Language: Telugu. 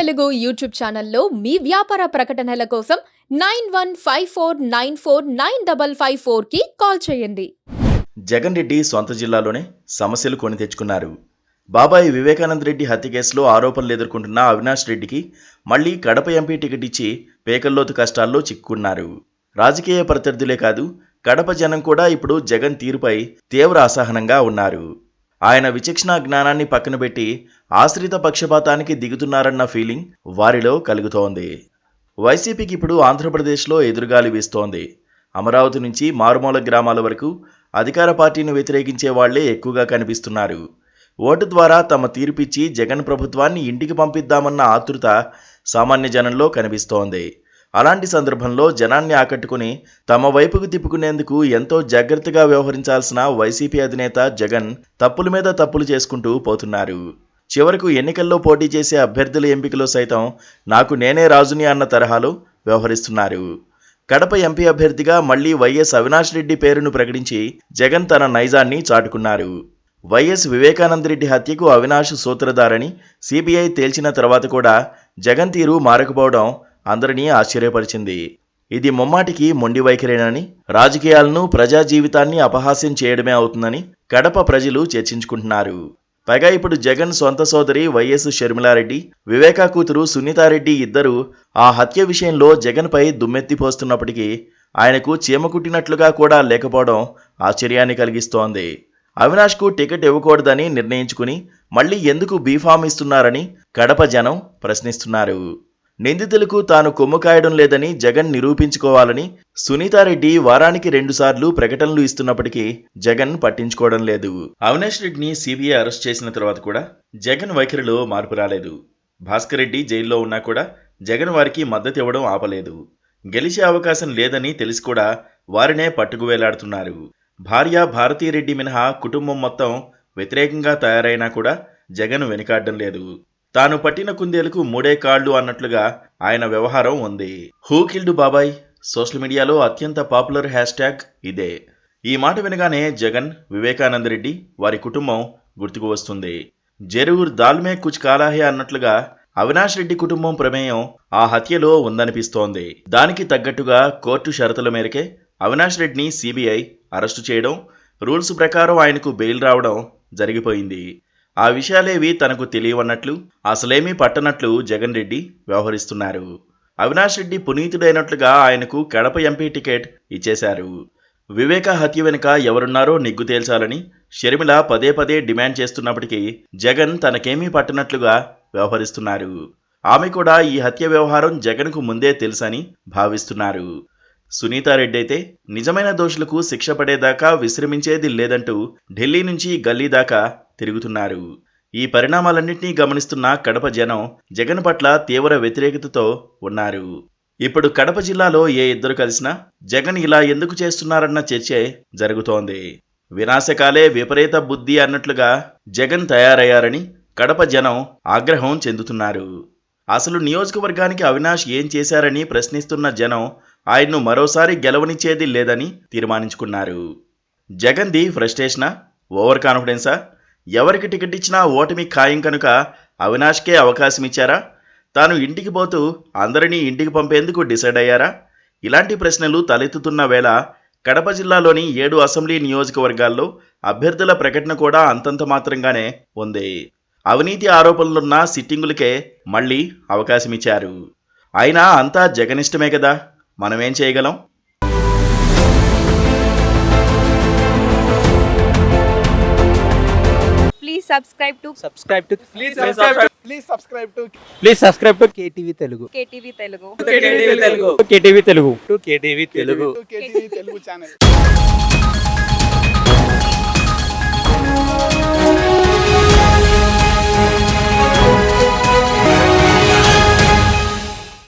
తెలుగు యూట్యూబ్ ఛానల్లో మీ వ్యాపార ప్రకటనల కోసం 9154949554 కి కాల్ చేయండి. జగన్ రెడ్డి సొంత జిల్లాలోనే సమస్యలు కొని తెచ్చుకున్నారు. బాబాయ్ వివేకానంద రెడ్డి హత్య కేసులో ఆరోపణలు ఎదుర్కొంటున్న అవినాష్ రెడ్డికి మళ్లీ కడప ఎంపీ టికెట్ ఇచ్చి పేకల్లోతు కష్టాల్లో చిక్కుకున్నారు. రాజకీయ ప్రత్యర్థులే కాదు, కడప జనం కూడా ఇప్పుడు జగన్ తీరుపై తీవ్ర అసహనంగా ఉన్నారు. ఆయన విచక్షణ జ్ఞానాన్ని పక్కన పెట్టి ఆశ్రిత పక్షపాతానికి దిగుతున్నారన్న ఫీలింగ్ వారిలో కలుగుతోంది. వైసీపీకి ఇప్పుడు ఆంధ్రప్రదేశ్లో ఎదురుగాలి వీస్తోంది. అమరావతి నుంచి మారుమూల గ్రామాల వరకు అధికార పార్టీని వ్యతిరేకించే వాళ్లే ఎక్కువగా కనిపిస్తున్నారు. ఓటు ద్వారా తమ తీర్పిచ్చి జగన్ ప్రభుత్వాన్ని ఇంటికి పంపిద్దామన్న ఆతృత సామాన్య జనంలో కనిపిస్తోంది. అలాంటి సందర్భంలో జనాన్ని ఆకట్టుకుని తమ వైపుకు తిప్పుకునేందుకు ఎంతో జాగ్రత్తగా వ్యవహరించాల్సిన వైసీపీ అధినేత జగన్ తప్పుల మీద తప్పులు చేసుకుంటూ పోతున్నారు. చివరకు ఎన్నికల్లో పోటీ చేసే అభ్యర్థుల ఎంపికలో సైతం నాకు నేనే రాజుని అన్న తరహాలో వ్యవహరిస్తున్నారు. కడప ఎంపీ అభ్యర్థిగా మళ్లీ వైఎస్ అవినాష్ రెడ్డి పేరును ప్రకటించి జగన్ తన నైజాన్ని చాటుకున్నారు. వైఎస్ వివేకానంద రెడ్డి హత్యకు అవినాష్ సూత్రధారని సిబిఐ తేల్చిన తర్వాత కూడా జగన్ తీరు మారకపోవడం అందరినీ ఆశ్చర్యపరిచింది. ఇది ముమ్మాటికి మొండి వైఖరేనని, రాజకీయాలను ప్రజా జీవితాన్ని అపహాస్యం చేయడమే అవుతుందని కడప ప్రజలు చర్చించుకుంటున్నారు. పైగా ఇప్పుడు జగన్ సొంత సోదరి వైఎస్ షర్మిలారెడ్డి, వివేకా కూతురు సునీతారెడ్డి ఇద్దరు ఆ హత్య విషయంలో జగన్పై దుమ్మెత్తిపోస్తున్నప్పటికీ ఆయనకు చీమ కుట్టినట్లుగా కూడా లేకపోవడం ఆశ్చర్యాన్ని కలిగిస్తోంది. అవినాష్కు టికెట్ ఇవ్వకూడదని నిర్ణయించుకుని మళ్లీ ఎందుకు బీఫామ్ ఇస్తున్నారని కడప జనం ప్రశ్నిస్తున్నారు. నిందితులకు తాను కొమ్ము కాయడం లేదని జగన్ నిరూపించుకోవాలని సునీతారెడ్డి వారానికి 2 సార్లు ప్రకటనలు ఇస్తున్నప్పటికీ జగన్ పట్టించుకోవడం లేదు. అవినాష్ రెడ్డిని సిబిఐ అరెస్ట్ చేసిన తర్వాత కూడా జగన్ వైఖరిలో మార్పు రాలేదు. భాస్కర్ రెడ్డి జైల్లో ఉన్నా కూడా జగన్ వారికి మద్దతు ఇవ్వడం ఆపలేదు. గెలిచే అవకాశం లేదని తెలిసి కూడా వారినే పట్టుకు వేలాడుతున్నారు. భార్య భారతీరెడ్డి మినహా కుటుంబం మొత్తం వ్యతిరేకంగా తయారైనా కూడా జగన్ వెనుకాడడం లేదు. తాను పట్టిన కుందేలకు 3 కాళ్లు అన్నట్లుగా ఆయన వ్యవహారం ఉంది. హూ కిల్డ్ బాబాయ్ సోషల్ మీడియాలో అత్యంత పాపులర్ హ్యాష్ట్యాగ్ ఇదే. ఈ మాట వినగానే జగన్, వివేకానంద రెడ్డి, వారి కుటుంబం గుర్తుకు వస్తుంది. జరూర్ దాల్మే కుచ్ కాలాహే అన్నట్లుగా అవినాష్ రెడ్డి కుటుంబం ప్రమేయం ఆ హత్యలో ఉందనిపిస్తోంది. దానికి తగ్గట్టుగా కోర్టు షరతుల మేరకే అవినాష్ రెడ్డిని సిబిఐ అరెస్టు చేయడం, రూల్స్ ప్రకారం ఆయనకు బెయిల్ రావడం జరిగిపోయింది. ఆ విషయాలేవి తనకు తెలియవన్నట్లు, అసలేమీ పట్టనట్లు జగన్ రెడ్డి వ్యవహరిస్తున్నారు. అవినాష్ రెడ్డి పునీతుడైనట్లుగా ఆయనకు కడప ఎంపీ టికెట్ ఇచ్చేశారు. వివేక హత్య వెనుక ఎవరున్నారో నిగ్గు తేల్చాలని షర్మిల పదే పదే డిమాండ్ చేస్తున్నప్పటికీ జగన్ తనకేమీ పట్టనట్లుగా వ్యవహరిస్తున్నారు. ఆమె కూడా ఈ హత్య వ్యవహారం జగన్కు ముందే తెలుసని భావిస్తున్నారు. సునీతారెడ్డి అయితే నిజమైన దోషులకు శిక్ష పడేదాకా విశ్రమించేది లేదంటూ ఢిల్లీ నుంచి గల్లీ దాకా తిరుగుతున్నారు. ఈ పరిణామాలన్నింటినీ గమనిస్తున్న కడప జనం జగన్ పట్ల తీవ్ర వ్యతిరేకతతో ఉన్నారు. ఇప్పుడు కడప జిల్లాలో ఏ ఇద్దరు కలిసినా జగన్ ఇలా ఎందుకు చేస్తున్నారన్న చర్చే జరుగుతోంది. వినాశకాలే విపరీత బుద్ధి అన్నట్లుగా జగన్ తయారయ్యారని కడప జనం ఆగ్రహం చెందుతున్నారు. అసలు నియోజకవర్గానికి అవినాష్ ఏం చేశారని ప్రశ్నిస్తున్న జనం ఆయన్ను మరోసారి గెలవనిచ్చేది లేదని తీర్మానించుకున్నారు. జగన్ది ఫ్రస్ట్రేషనా, ఓవర్ కాన్ఫిడెన్సా, ఎవరికి టికెట్ ఇచ్చినా ఓటమి ఖాయం కనుక అవినాష్కే అవకాశం ఇచ్చారా, తాను ఇంటికి పోతూ అందరినీ ఇంటికి పంపేందుకు డిసైడ్ అయ్యారా? ఇలాంటి ప్రశ్నలు తలెత్తుతున్న వేళ కడప జిల్లాలోని 7 అసెంబ్లీ నియోజకవర్గాల్లో అభ్యర్థుల ప్రకటన కూడా అంతంత మాత్రంగానే ఉంది. అవినీతి ఆరోపణలున్న సిట్టింగులకే మళ్లీ అవకాశం ఇచ్చారు. అయినా అంతా జగనిష్టమే కదా, మనమేం చేయగలం? Please subscribe to KTV Telugu. KTV Telugu. KTV Telugu. KTV Telugu channel.